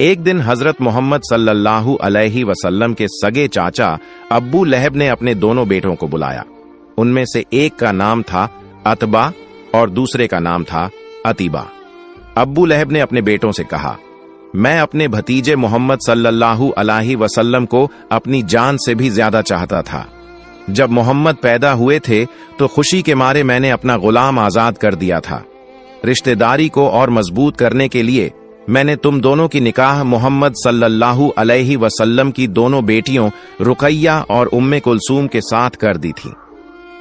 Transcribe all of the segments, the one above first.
एक दिन हजरत मोहम्मद सल्लल्लाहु अलैहि वसल्लम के सगे चाचा अब्बू लहब ने अपने दोनों बेटों को बुलाया। उनमें से एक का नाम था अतबा और दूसरे का नाम था अतीबा। अब्बू लहब ने अपने बेटों से कहा, मैं अपने भतीजे मोहम्मद सल्लल्लाहु अलैहि वसल्लम को अपनी जान से भी ज्यादा चाहता था। जब मोहम्मद पैदा हुए थे तो खुशी के मारे मैंने अपना गुलाम आजाद कर दिया था। रिश्तेदारी को और मजबूत करने के लिए मैंने तुम दोनों की निकाह मोहम्मद सल्लल्लाहु अलैहि वसल्लम की दोनों बेटियों रुकैया और उम्मे कुलसूम के साथ कर दी थी।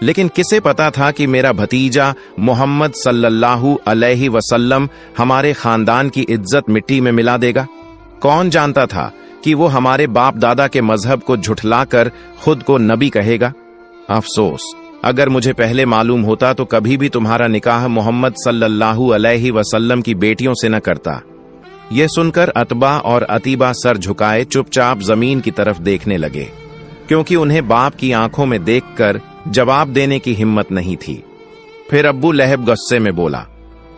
लेकिन किसे पता था कि मेरा भतीजा मोहम्मद सल्लल्लाहु अलैहि वसल्लम हमारे खानदान की इज्जत मिट्टी में मिला देगा। कौन जानता था कि वो हमारे बाप दादा के मजहब को झुठलाकर खुद को नबी कहेगा। अफसोस, अगर मुझे पहले मालूम होता तो कभी भी तुम्हारा निकाह मोहम्मद सल्लल्लाहु अलैहि वसल्लम की बेटियों से न करता। यह सुनकर अतबा और अतीबा सर झुकाए चुपचाप जमीन की तरफ देखने लगे, क्योंकि उन्हें बाप की आंखों में देखकर जवाब देने की हिम्मत नहीं थी। फिर अब्बू लहब गुस्से में बोला,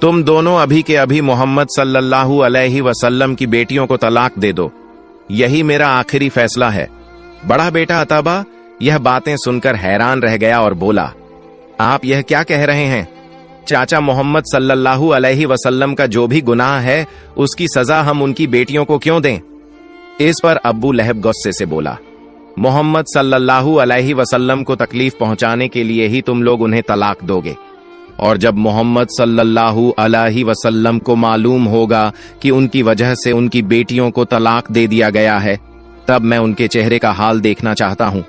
तुम दोनों अभी के अभी मोहम्मद सल्लल्लाहु अलैहि वसल्लम की बेटियों को तलाक दे दो। यही मेरा आखिरी फैसला है। बड़ा बेटा अतबा यह बातें सुनकर हैरान रह गया और बोला, आप यह क्या कह रहे हैं? चाचा मोहम्मद सल्लल्लाहु अलैहि वसल्लम का जो भी गुनाह है उसकी सजा हम उनकी बेटियों को क्यों दें? इस पर अब्बू लहब गुस्से से बोला, मोहम्मद सल्लल्लाहु अलैहि वसल्लम को तकलीफ पहुंचाने के लिए ही तुम लोग उन्हें तलाक दोगे, और जब मोहम्मद सल्लल्लाहु अलैहि वसल्लम को मालूम होगा कि उनकी वजह से उनकी बेटियों को तलाक दे दिया गया है, तब मैं उनके चेहरे का हाल देखना चाहता हूं।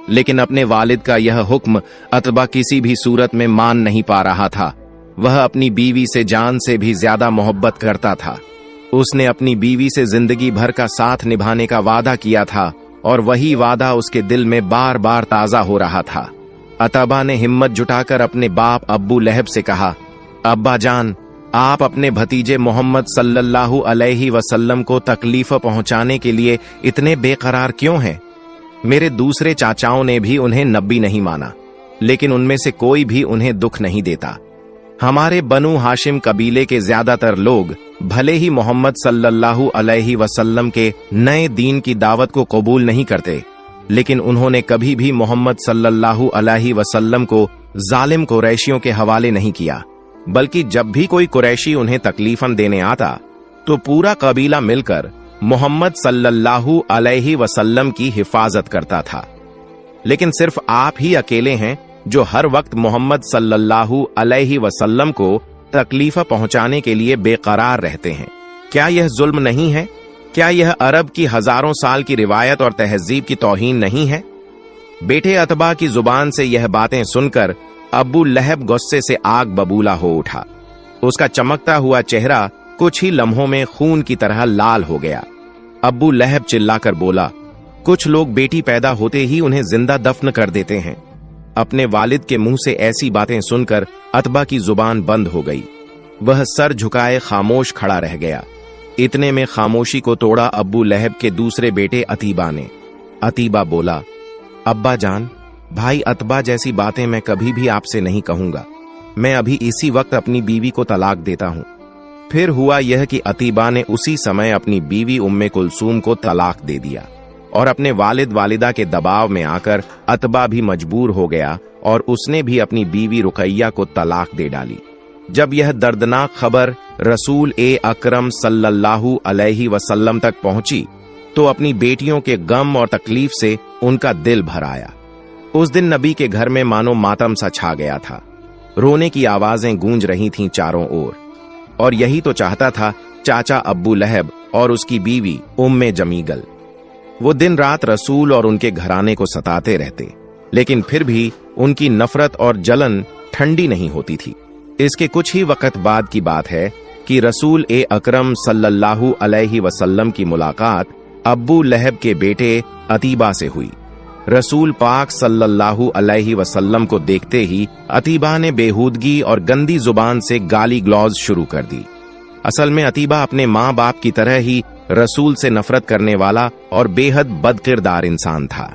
लेकिन अपने वालिद का यह हुक्म अतबा किसी भी सूरत में मान नहीं पा रहा था। वह अपनी बीवी से जान से भी ज्यादा मोहब्बत करता था। उसने अपनी बीवी से जिंदगी भर का साथ निभाने का वादा किया था, और वही वादा उसके दिल में बार बार ताजा हो रहा था। अतबा ने हिम्मत जुटाकर अपने बाप अब्बू लहब से कहा, अब्बा जान, आप अपने भतीजे मोहम्मद सल्लल्लाहु अलैहि वसल्लम को तकलीफ पहुंचाने के लिए इतने बेकरार क्यों हैं? मेरे दूसरे चाचाओं ने भी उन्हें नबी नहीं माना, लेकिन उनमें से कोई भी उन्हें दुख नहीं देता। हमारे बनु हाशिम कबीले के ज्यादातर लोग भले ही मोहम्मद सल्लल्लाहु अलैहि वसल्लम के नए दीन की दावत को कबूल नहीं करते, लेकिन उन्होंने कभी भी मोहम्मद सल्लल्लाहु अलैहि वसल्लम को जालिम कुरैशियों के हवाले नहीं किया, बल्कि जब भी कोई कुरैशी उन्हें तकलीफन देने आता तो पूरा कबीला मिलकर मोहम्मद सल्लल्लाहु अलैहि वसल्लम की हिफाजत करता था। लेकिन सिर्फ आप ही अकेले हैं जो हर वक्त मोहम्मद सल्लल्लाहु अलैहि वसल्लम को तकलीफ पहुंचाने के लिए बेकरार रहते हैं। क्या यह जुल्म नहीं है? क्या यह अरब की हजारों साल की रिवायत और तहजीब की तौहीन नहीं है? बेटे अतबा की जुबान से यह बातें सुनकर अब्बू लहब गुस्से से आग बबूला हो उठा। उसका चमकता हुआ चेहरा कुछ ही लम्हों में खून की तरह लाल हो गया। अब्बू लहब चिल्लाकर बोला, कुछ लोग बेटी पैदा होते ही उन्हें जिंदा दफन कर देते हैं। अपने वालिद के मुंह से ऐसी बातें सुनकर अतबा की जुबान बंद हो गई। वह सर झुकाए खामोश खड़ा रह गया। इतने में खामोशी को तोड़ा अब्बू लहब के दूसरे बेटे अतीबा ने। अतीबा बोला, अब्बा जान, भाई अतबा जैसी बातें मैं कभी भी आपसे नहीं कहूंगा। मैं अभी इसी वक्त अपनी बीवी को तलाक देता हूं। फिर हुआ यह कि अतीबा ने उसी समय अपनी बीवी उम्मे कुलसूम को तलाक दे दिया, और अपने वालिद वालिदा के दबाव में आकर अतबा भी मजबूर हो गया और उसने भी अपनी बीवी रुकैया को तलाक दे डाली। जब यह दर्दनाक खबर रसूल अकरम सल्लल्लाहु अलैहि वसल्लम तक पहुंची तो अपनी बेटियों के गम और तकलीफ से उनका दिल भर आया। उस दिन नबी के घर में मानो मातम सा छा गया था। रोने की आवाजें गूंज रही थीं चारों ओर, और यही तो चाहता था चाचा अब्बू लहब और उसकी बीवी उम्मे जमीगल। वो दिन रात रसूल और उनके घराने को सताते रहते, लेकिन फिर भी उनकी नफरत और जलन ठंडी नहीं होती थी। इसके कुछ ही वक्त बाद की बात है कि रसूल अकरम सल्लल्लाहु अलैहि वसल्लम की मुलाकात अब्बू लहब के बेटे अतीबा से हुई। रसूल पाक सल्लल्लाहु अलैहि वसल्लम को देखते ही अतीबा ने बेहूदगी और गंदी जुबान से गाली ग्लौज शुरू कर दी। असल में अतीबा अपने माँ बाप की तरह ही रसूल से नफरत करने वाला और बेहद बदकिरदार इंसान था।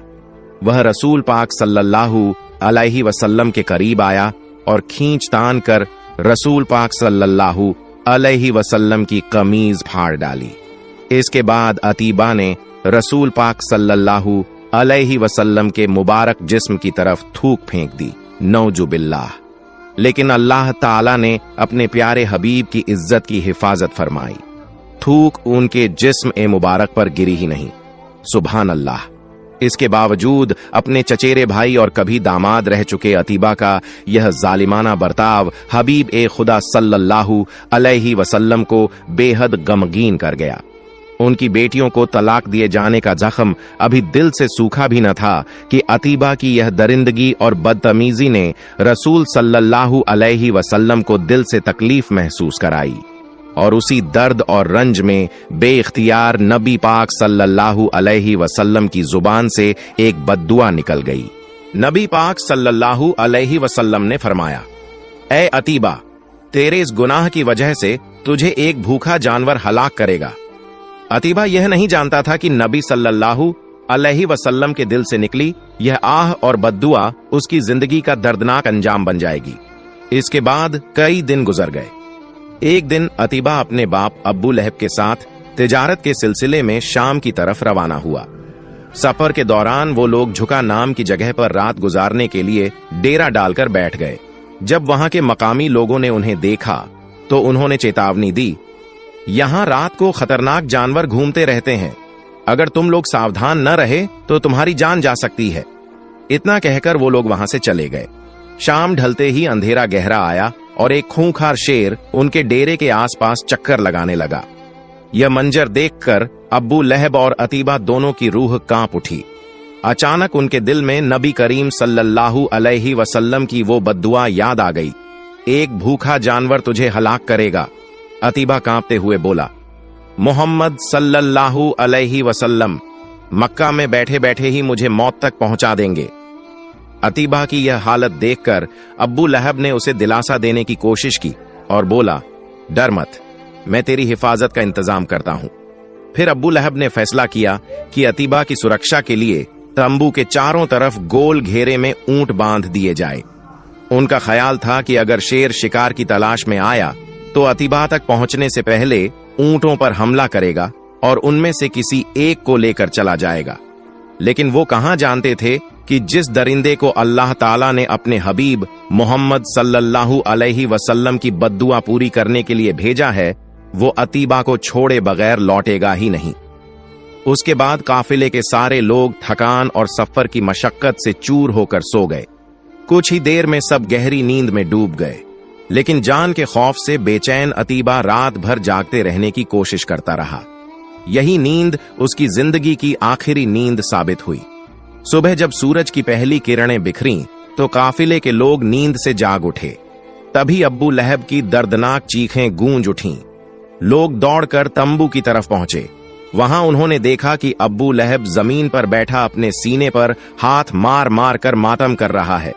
वह रसूल पाक सल्लल्लाहु अलैहि वसल्लम के करीब आया और खींच तान कर रसूल पाक सल्लल्लाहु अलैहि वसल्लम की कमीज फाड़ डाली। इसके बाद अतीबा ने रसूल पाक सल्लल्लाहु अलैहि वसल्लम के मुबारक जिस्म की तरफ थूक फेंक दी, नौजुबिल्लाह। लेकिन अल्लाह ताला ने अपने प्यारे हबीब की इज्जत की हिफाजत फरमाई। थूक उनके जिस्म ए मुबारक पर गिरी ही नहीं, सुभान अल्लाह। इसके बावजूद अपने चचेरे भाई और कभी दामाद रह चुके अतीबा का यह जालिमाना बर्ताव हबीब ए खुदा सल्लल्लाहु अलैहि वसल्लम को बेहद गमगीन कर गया। उनकी बेटियों को तलाक दिए जाने का जख्म अभी दिल से सूखा भी न था कि अतीबा की यह दरिंदगी और बदतमीजी ने रसूल सल्लल्लाहु अलैहि वसल्लम को दिल से तकलीफ महसूस कराई, और उसी दर्द और रंज में बेइख्तियार नबी पाक सल्लल्लाहु अलैहि वसल्लम की जुबान से एक बद्दुआ निकल गई। नबी पाक सल्लल्लाहु अलैहि वसल्लम ने फरमाया, ए अतीबा, तेरे इस गुनाह की वजह से तुझे एक भूखा जानवर हलाक करेगा। अतीबा यह नहीं जानता था कि नबी सल्लल्लाहु अलैहि वसल्लम के दिल से निकली यह आह और बद्दुआ उसकी जिंदगी का दर्दनाक अंजाम बन जाएगी। इसके बाद कई दिन गुजर गए। एक दिन अतीबा अपने बाप अब्बू लहब के साथ तिजारत के सिलसिले में शाम की तरफ रवाना हुआ। सफर के दौरान वो लोग झुका नाम की जगह पर रात गुजारने के लिए डेरा डालकर बैठ गए। जब वहां के मकामी लोगों ने उन्हें देखा तो उन्होंने चेतावनी दी, यहां रात को खतरनाक जानवर घूमते रहते हैं, अगर तुम लोग सावधान न रहे तो तुम्हारी जान जा सकती है। इतना कहकर वो लोग वहां से चले गए। शाम ढलते ही अंधेरा गहरा आया और एक खूंखार शेर उनके डेरे के आसपास चक्कर लगाने लगा। यह मंजर देखकर अब्बू लहब और अतीबा दोनों की रूह कांप उठी। अचानक उनके दिल में नबी करीम सल्लल्लाहु अलैहि वसल्लम की वो बद्दुआ याद आ गई, एक भूखा जानवर तुझे हलाक करेगा। अतीबा कांपते हुए बोला, मोहम्मद सल्लल्लाहु अलैहि वसल्लम मक्का में बैठे बैठे ही मुझे मौत तक पहुंचा देंगे। अतीबा की यह हालत देखकर अब्बू लहब ने उसे दिलासा देने की कोशिश की और बोला, डर मत, मैं तेरी हिफाजत का इंतजाम करता हूं। फिर अब्बू लहब ने फैसला किया कि अतीबा की सुरक्षा के लिए तंबू के चारों तरफ गोल घेरे में ऊंट बांध दिए जाए। उनका ख्याल था कि अगर शेर शिकार की तलाश में आया तो अतीबा तक पहुंचने से पहले ऊंटों पर हमला करेगा और उनमें से किसी एक को लेकर चला जाएगा। लेकिन वो कहां जानते थे कि जिस दरिंदे को अल्लाह ताला ने अपने हबीब मोहम्मद सल्लल्लाहु अलैहि वसल्लम की बद्दुआ पूरी करने के लिए भेजा है, वो अतीबा को छोड़े बगैर लौटेगा ही नहीं। उसके बाद काफिले के सारे लोग थकान और सफर की मशक्कत से चूर होकर सो गए। कुछ ही देर में सब गहरी नींद में डूब गए, लेकिन जान के खौफ से बेचैन अतीबा रात भर जागते रहने की कोशिश करता रहा। यही नींद उसकी जिंदगी की आखिरी नींद साबित हुई। सुबह जब सूरज की पहली किरणें बिखरीं तो काफिले के लोग नींद से जाग उठे। तभी अब्बू लहब की दर्दनाक चीखें गूंज उठीं। लोग दौड़कर तंबू की तरफ पहुंचे। वहां उन्होंने देखा कि अब्बू लहब जमीन पर बैठा अपने सीने पर हाथ मार मार कर मातम कर रहा है।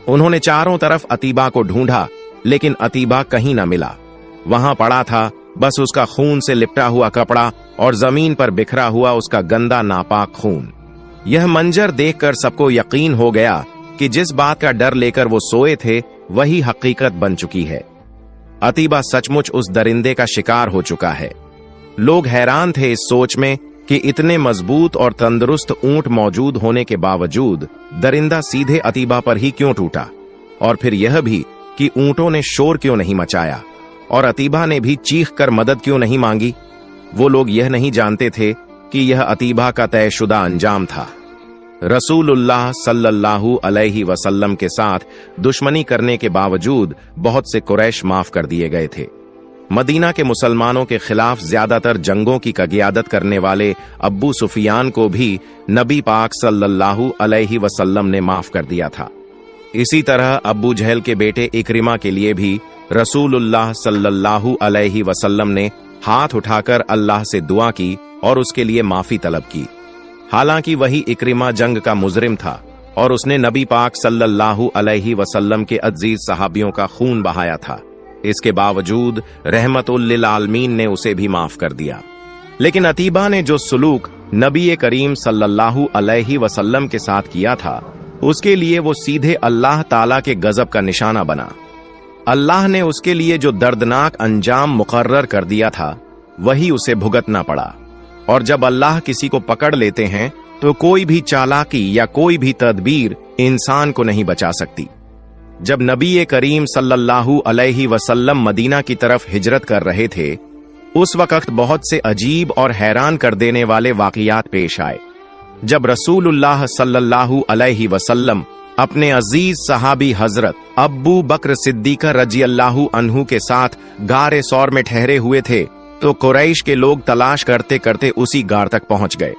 उन्होंने चारों तरफ अतीबा को ढूंढा, लेकिन अतीबा कहीं न मिला। वहां पड़ा था बस उसका खून से लिपटा हुआ कपड़ा और जमीन पर बिखरा हुआ उसका गंदा नापाक खून। यह मंजर देखकर सबको यकीन हो गया कि जिस बात का डर लेकर वो सोए थे वही हकीकत बन चुकी है। अतीबा सचमुच उस दरिंदे का शिकार हो चुका है। लोग हैरान थे इस सोच में कि इतने मजबूत और तंदुरुस्त ऊंट मौजूद होने के बावजूद दरिंदा सीधे अतीबा पर ही क्यों टूटा, और फिर यह भी कि ऊंटों ने शोर क्यों नहीं मचाया और अतीबा ने भी चीख कर मदद क्यों नहीं मांगी। वो लोग यह नहीं जानते थे कि यह अतीबा का तयशुदा अंजाम था। रसूलुल्लाह सल्लल्लाहु अलैहि वसल्लम के साथ दुश्मनी करने के बावजूद बहुत से कुरैश माफ कर दिए गए थे। मदीना के मुसलमानों के खिलाफ ज्यादातर जंगों की क़यादत करने वाले अब्बू सुफियान को भी नबी पाक सल्लल्लाहु अलैहि वसल्लम ने माफ कर दिया था। इसी तरह अब्बू जहल के बेटे इक्रिमा के लिए भी रसूलुल्लाह सल्लल्लाहु अलैहि वसल्लम ने हाथ उठाकर अल्लाह से दुआ की और उसके लिए माफी तलब की। हालांकि वही इक्रिमा जंग का मुजरिम था और उसने नबी पाक सल्लल्लाहु अलैहि वसल्लम के अजीज सहाबियों का खून बहाया था। इसके बावजूद रहमतुल लिल आलमीन ने उसे भी माफ कर दिया। लेकिन अतीबा ने जो सुलूक नबी करीम सल्लल्लाहु अलैहि वसल्लम के साथ किया था, उसके लिए वो सीधे अल्लाह ताला के गजब का निशाना बना। अल्लाह ने उसके लिए जो दर्दनाक अंजाम मुकर्रर कर दिया था, वही उसे भुगतना पड़ा। और जब अल्लाह किसी को पकड़ लेते हैं तो कोई भी चालाकी या कोई भी तदबीर इंसान को नहीं बचा सकती। जब नबी करीम सल्लल्लाहु अलैहि वसल्लम मदीना की तरफ हिजरत कर रहे थे, उस वक्त बहुत से अजीब और हैरान कर देने वाले वाकयात पेश आए। जब रसूलुल्लाह सल्लल्लाहु अलैहि वसल्लम अपने अजीज सहाबी हजरत अब्बू बकर सिद्दीक रजियल्लाहु अन्हु के साथ गारे सौर में ठहरे हुए थे, तो कुरैश के लोग तलाश करते करते उसी गार तक पहुंच गए।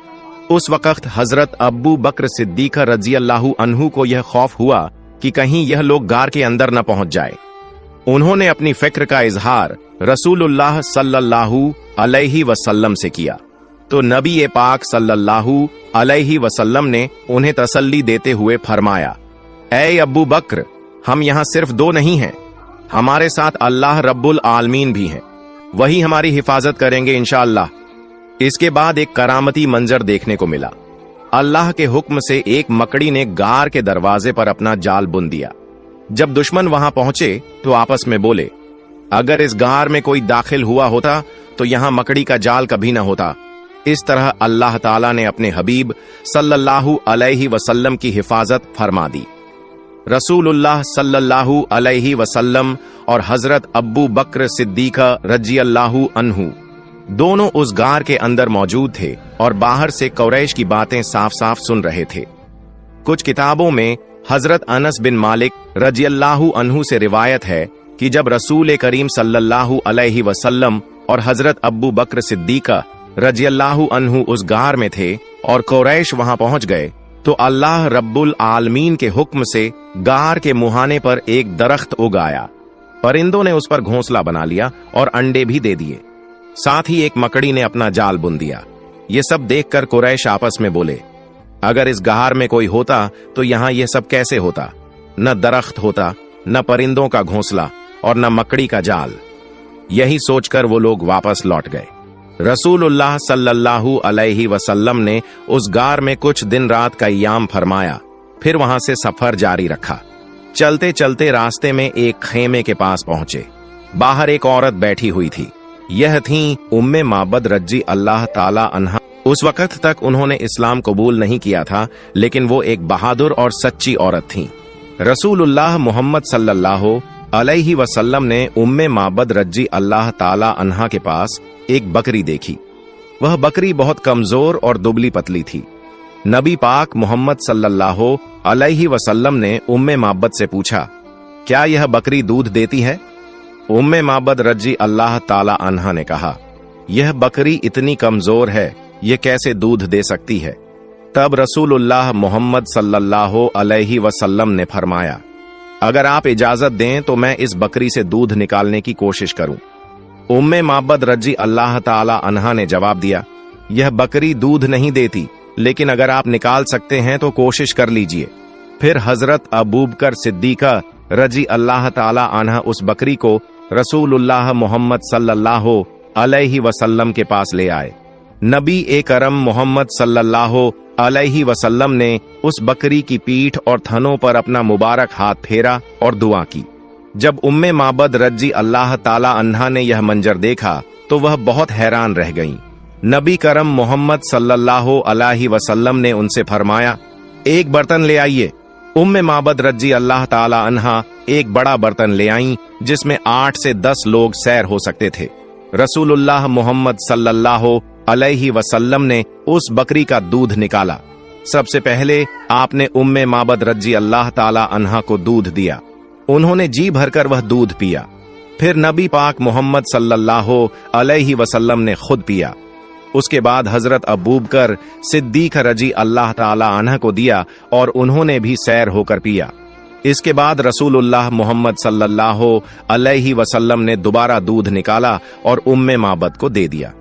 उस वक्त हजरत अब्बू बकर सिद्दीक रजियल्लाहु अन्हु को यह खौफ हुआ कि कहीं यह लोग गार के अंदर न पहुंच जाए। उन्होंने अपनी फिक्र का इजहार रसूलुल्लाह सल्लल्लाहु अलैहि वसल्लम से किया, तो नबी पाक सल्लल्लाहु अलैहि वसल्लम ने उन्हें तसल्ली देते हुए फरमाया, ऐ अब्बू बकर, हम यहाँ सिर्फ दो नहीं हैं, हमारे साथ अल्लाह रब्बुल आलमीन भी हैं, वही हमारी हिफाजत करेंगे इंशाअल्लाह। इसके बाद एक करामती मंजर देखने को मिला। अल्लाह के हुक्म से एक मकड़ी ने गार के दरवाजे पर अपना जाल बुन दिया। जब दुश्मन वहां पहुंचे तो आपस में बोले, अगर इस गार में कोई दाखिल हुआ होता तो यहां मकड़ी का जाल कभी न होता। इस तरह अल्लाह ताला ने अपने हबीब सल्लल्लाहु अलैहि वसल्लम की हिफाजत फरमा दी। रसूलुल्लाह सल्लल्लाहु अलैहि वसल्लम और हजरत अब्बू बकर सिद्दीक रजियल्लाहु अन्हु दोनों उस गार के अंदर मौजूद थे और बाहर से कुरैश की बातें साफ साफ सुन रहे थे। कुछ किताबों में हजरत अनस बिन मालिक रजियल्लाहु अन्हु से रिवायत है कि जब रसूल करीम सल्लल्लाहु अलैहि वसल्लम और हजरत अब्बू बकर सिद्दीक रजियल्लाहु अन्हु उस गार में थे और कुरैश वहां पहुंच गए, तो अल्लाह रब्बुल आलमीन के हुक्म से गार के मुहाने पर एक दरख्त उगाया। परिंदों ने उस पर घोंसला बना लिया और अंडे भी दे दिए। साथ ही एक मकड़ी ने अपना जाल बुन दिया। ये सब देखकर कुरैश आपस में बोले, अगर इस गार में कोई होता तो यहां यह सब कैसे होता? न दरख्त होता, न परिंदों का घोंसला और न मकड़ी का जाल। यही सोचकर वो लोग वापस लौट गए। रसूलुल्लाह सल्लल्लाहु अलैहि वसल्लम ने उस गार में कुछ दिन रात का क़याम फरमाया, फिर वहां से सफर जारी रखा। चलते चलते रास्ते में एक खेमे के पास पहुंचे। बाहर एक औरत बैठी हुई थी। यह थी उम्मे माबद रजी अल्लाह ताला अन्हा। उस वक्त तक उन्होंने इस्लाम कबूल नहीं किया था, लेकिन वो एक बहादुर और सच्ची औरत थी। रसूलुल्लाह मोहम्मद सल्लल्लाहु अलैहि वसल्लम ने उम्मे माबद रजी अल्लाह ताला अन्हा के पास एक बकरी देखी। वह बकरी बहुत कमजोर और दुबली पतली थी। नबी पाक मोहम्मद सल्लल्लाहु अलैहि वसल्लम ने उम्मे माबद से पूछा, क्या यह बकरी दूध देती है? उम्मे माबद रजी अल्लाह ताला अन्हा ने कहा, यह बकरी इतनी कमजोर है, ये कैसे दूध दे सकती है? तब रसूलुल्लाह मोहम्मद सल्लल्लाहु अलैहि वसल्लम ने फरमाया, अगर आप इजाजत दें तो मैं इस बकरी से दूध निकालने की कोशिश करूं। उम्मे माबद रजी अल्लाह ताला अन्हा ने जवाब दिया, यह बकरी दूध नहीं देती, लेकिन अगर आप निकाल सकते हैं तो कोशिश कर लीजिए। फिर हजरत अबू बकर सिद्दीका रजी अल्लाह ताला अन्हा उस बकरी को रसूलुल्लाह मोहम्मद सल्लल्लाहु अलैहि वसल्लम के पास ले आए। नबी करम मोहम्मद सल्लल्लाहु अलैहि वसल्लम ने उस बकरी की पीठ और थनों पर अपना मुबारक हाथ फेरा और दुआ की। जब उम्मे माबद रजी अल्लाह ताला अन्हा ने यह मंजर देखा तो वह बहुत हैरान रह गईं। नबी करम मोहम्मद सल्लल्लाहु अलैहि वसल्लम ने उनसे फरमाया, एक बर्तन ले आइए। उम्मे माबद रजी अल्लाह ताला अन्हा एक बड़ा बर्तन ले आईं जिसमें 8 से 10 लोग सैर हो सकते थे। रसूलुल्लाह मोहम्मद सल्लल्लाहु अलैहि वसल्लम ने उस बकरी का दूध निकाला। सबसे पहले आपने उम्मे माबद रजी अल्लाह ताला अन्हा को दूध दिया। उन्होंने जी भरकर वह दूध पिया। फिर नबी पाक मोहम्मद सल्लल्लाहु अलैहि वसल्लम ने खुद पिया। उसके बाद हजरत अबू बकर सिद्दीक रजी अल्लाह ताला अन्हा को दिया और उन्होंने भी सैर होकर पिया। इसके बाद रसूलुल्लाह मोहम्मद सल्लल्लाहु अलैहि वसल्लम ने दोबारा दूध निकाला और उम्मे माबद को दे दिया।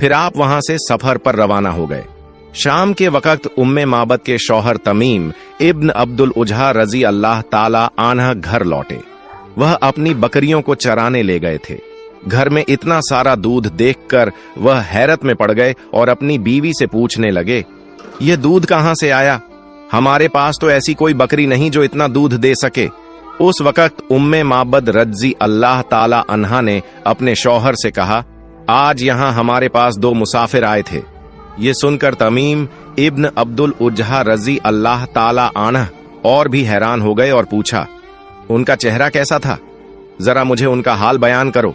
फिर आप वहां से सफर पर रवाना हो गए। शाम के वक्त उम्मे माबद के शौहर तमीम इब्न अब्दुल उजहा रजी अल्लाह ताला अन्हा घर लौटे। वह अपनी बकरियों को चराने ले गए थे। घर में इतना सारा दूध देखकर वह हैरत में पड़ गए और अपनी बीवी से पूछने लगे, यह दूध कहां से आया? हमारे पास तो ऐसी कोई बकरी नहीं जो इतना दूध दे सके। उस वक्त उम्मे माबद रजी अल्लाह ताला अन्हा ने अपने शौहर से कहा, आज यहां हमारे पास 2 मुसाफिर आए थे। ये सुनकर तमीम इब्न अब्दुल उज्हा रजी अल्लाह ताला आनह और भी हैरान हो गए और पूछा, उनका चेहरा कैसा था? जरा मुझे उनका हाल बयान करो।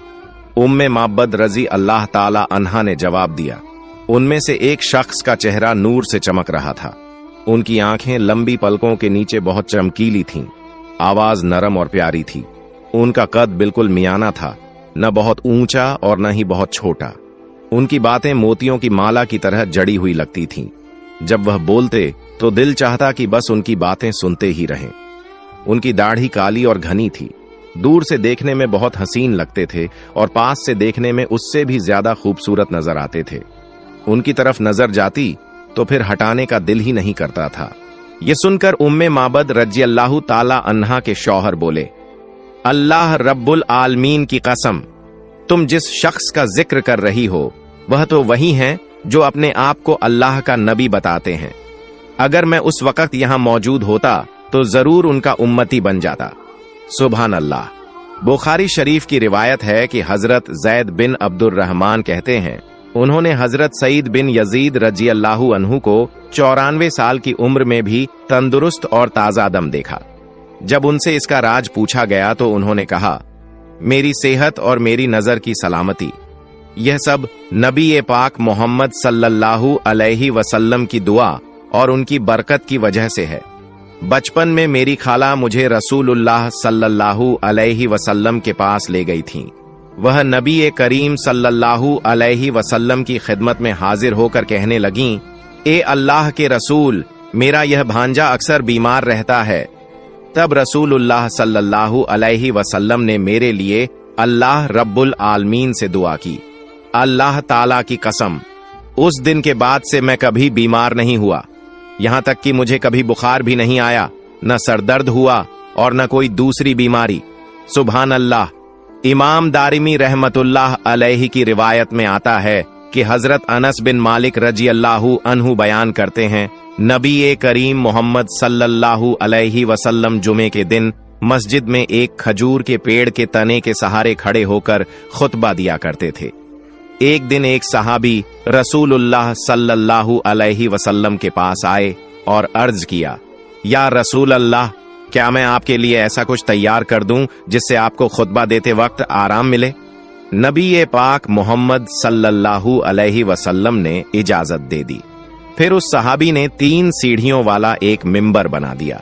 उम्मे माबद रजी अल्लाह ताला अन्हा ने जवाब दिया, उनमें से एक शख्स का चेहरा नूर से चमक रहा था। उनकी आंखें लंबी पलकों के नीचे बहुत चमकीली थीं। आवाज नरम और प्यारी थी। उनका कद बिल्कुल मियाना था, न बहुत ऊंचा और न ही बहुत छोटा। उनकी बातें मोतियों की माला की तरह जड़ी हुई लगती थीं। जब वह बोलते तो दिल चाहता कि बस उनकी बातें सुनते ही रहें। उनकी दाढ़ी काली और घनी थी। दूर से देखने में बहुत हसीन लगते थे और पास से देखने में उससे भी ज्यादा खूबसूरत नजर आते थे। उनकी तरफ नजर जाती तो फिर हटाने का दिल ही नहीं करता था। ये सुनकर उम्मे माबद रजी अल्लाह ताला अन्हा के शौहर बोले, अल्लाह रब्बुल आलमीन की कसम, तुम जिस शख्स का जिक्र कर रही हो वह तो वही हैं जो अपने आप को अल्लाह का नबी बताते हैं। अगर मैं उस वक्त यहां मौजूद होता तो जरूर उनका उम्मती बन जाता। सुभान अल्लाह। बुखारी शरीफ की रिवायत है कि हजरत जैद बिन अब्दुर रहमान कहते हैं, उन्होंने हजरत सईद बिन यजीद रजी अल्लाहु अन्हु को 94 साल की उम्र में भी तंदुरुस्त और ताजा दम देखा। जब उनसे इसका राज पूछा गया तो उन्होंने कहा, मेरी सेहत और मेरी नजर की सलामती, यह सब नबी पाक मोहम्मद सल्लल्लाहु अलैहि वसल्लम की दुआ और उनकी बरकत की वजह से है। बचपन में मेरी खाला मुझे रसूलुल्लाह सल्लल्लाहु अलैहि वसल्लम के पास ले गई थीं। वह नबी करीम सल्लल्लाहु अलैहि वसल्लम की खिदमत में हाजिर होकर कहने लगीं, ए अल्लाह के रसूल, मेरा यह भांजा अक्सर बीमार रहता है। तब रसूलुल्लाह सल्लल्लाहु अलैहि वसल्लम ने मेरे लिए अल्लाह रब्बुल आलमीन से दुआ की। अल्लाह ताला की कसम, उस दिन के बाद से मैं कभी बीमार नहीं हुआ। यहां तक कि मुझे कभी बुखार भी नहीं आया, न सरदर्द हुआ और न कोई दूसरी बीमारी। सुभान अल्लाह। इमाम दारिमी रहमतुल्लाह अलैहि की रिवायत में आता है कि हजरत अनस बिन मालिक रजी अल्लाहु अन्हु बयान करते हैं, नबी करीम मोहम्मद सल्लल्लाहु अलैहि वसल्लम जुमे के दिन मस्जिद में एक खजूर के पेड़ के तने के सहारे खड़े होकर खुतबा दिया करते थे। एक दिन एक सहाबी रसूलुल्लाह सल्लल्लाहु अलैहि वसल्लम के पास आए और अर्ज किया, या रसूल अल्लाह, क्या मैं आपके लिए ऐसा कुछ तैयार कर दूं जिससे आपको खुतबा देते वक्त आराम मिले? नबी पाक मोहम्मद सल्लल्लाहु अलैहि वसल्लम ने इजाजत दे दी। फिर उस सहाबी ने 3 सीढ़ियों वाला एक मिंबर बना दिया।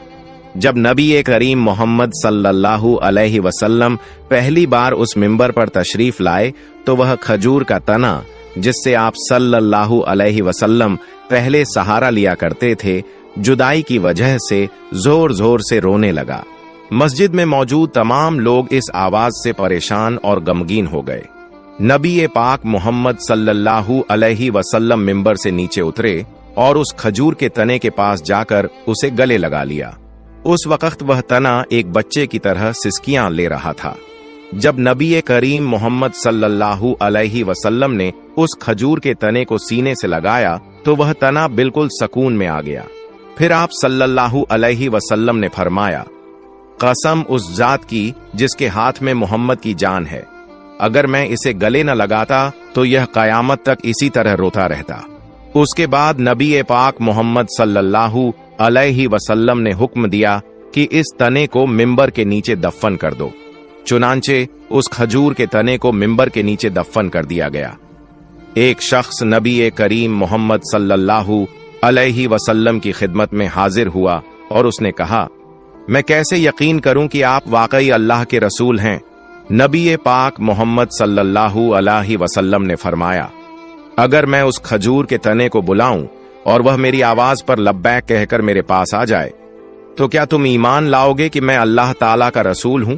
जब नबी करीम मोहम्मद सल्लल्लाहु अलैहि वसल्लम पहली बार उस मिंबर पर तशरीफ लाए तो वह खजूर का तना जिससे आप सल्लल्लाहु अलैहि वसल्लम पहले सहारा लिया करते थे, जुदाई की वजह से जोर जोर से रोने लगा। मस्जिद में मौजूद तमाम लोग इस आवाज से परेशान और गमगीन हो गए। नबी पाक मोहम्मद सल्लल्लाहु अलैहि वसल्लम मिंबर से नीचे उतरे और उस खजूर के तने के पास जाकर उसे गले लगा लिया। उस वक्त वह तना एक बच्चे की तरह सिसकियां ले रहा था। जब नबी करीम मोहम्मद सल्लल्लाहु अलैहि वसल्लम ने उस खजूर के तने को सीने से लगाया तो वह तना बिल्कुल सकून में आ गया। फिर आप सल्लल्लाहु अलैहि वसल्लम ने फरमाया, कसम उस जात की जिसके हाथ में मोहम्मद की जान है, अगर मैं इसे गले न लगाता तो यह कयामत तक इसी तरह रोता रहता। उसके बाद नबी पाक मोहम्मद सल्लल्लाहु अलैहि वसल्लम ने हुक्म दिया कि इस तने को मिंबर के नीचे दफन कर दो। चुनांचे उस खजूर के तने को मिंबर के नीचे दफन कर दिया गया। एक शख्स नबी करीम मोहम्मद सल्लल्लाहु अलैहि वसल्लम की खिदमत में हाजिर हुआ और उसने कहा, मैं कैसे यकीन करूं कि आप वाकई अल्लाह के रसूल हैं? नबी पाक मोहम्मद सल्लल्लाहु अलैहि वसल्लम ने फरमाया, अगर मैं उस खजूर के तने को बुलाऊं और वह मेरी आवाज पर लब्बैक कहकर मेरे पास आ जाए तो क्या तुम ईमान लाओगे कि मैं अल्लाह ताला का रसूल हूं?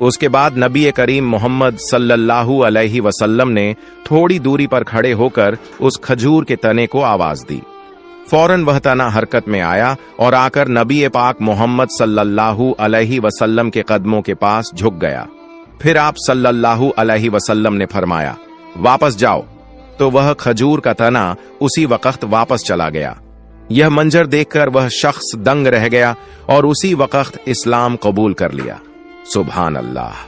उसके बाद नबी करीम मोहम्मद सल्लल्लाहु अलैहि वसल्लम ने थोड़ी दूरी पर खड़े होकर उस खजूर के तने को आवाज दी। फौरन वह तना हरकत में आया और आकर नबी पाक मोहम्मद सल्लल्लाहु अलैहि वसल्लम के कदमों के पास झुक गया। फिर आप सल्लल्लाहु अलैहि वसल्लम ने फरमाया, वापस जाओ। तो वह खजूर का तना उसी वक्त वापस चला गया। यह मंजर देखकर वह शख्स दंग रह गया और उसी वक्त इस्लाम कबूल कर लिया। सुभान अल्लाह।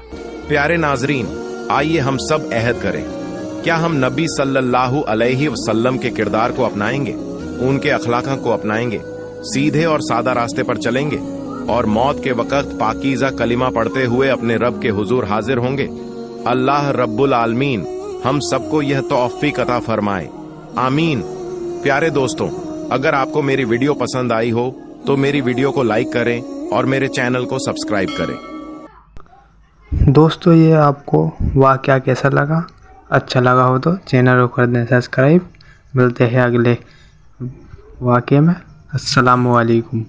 प्यारे नाजरीन, आइए हम सब अहद करें क्या हम नबी सल्लल्लाहु अलैहि वसल्लम के किरदार को अपनाएंगे, उनके अखलाक को अपनाएंगे, सीधे और सादा रास्ते पर चलेंगे और मौत के वक्त पाकीज़ा कलिमा पढ़ते हुए अपने रब के हुजूर हाजिर होंगे। अल्लाह रब्बुल आलमीन हम सबको यह तौफीक अता फरमाए, आमीन। प्यारे दोस्तों, अगर आपको मेरी वीडियो पसंद आई हो तो मेरी वीडियो को लाइक करें और मेरे चैनल को सब्सक्राइब करें। दोस्तों, ये आपको वाक़या कैसा लगा? अच्छा लगा हो तो चैनल को कर दें सब्सक्राइब। मिलते हैं अगले वाक़ये में। अस्सलामु अलैकुम।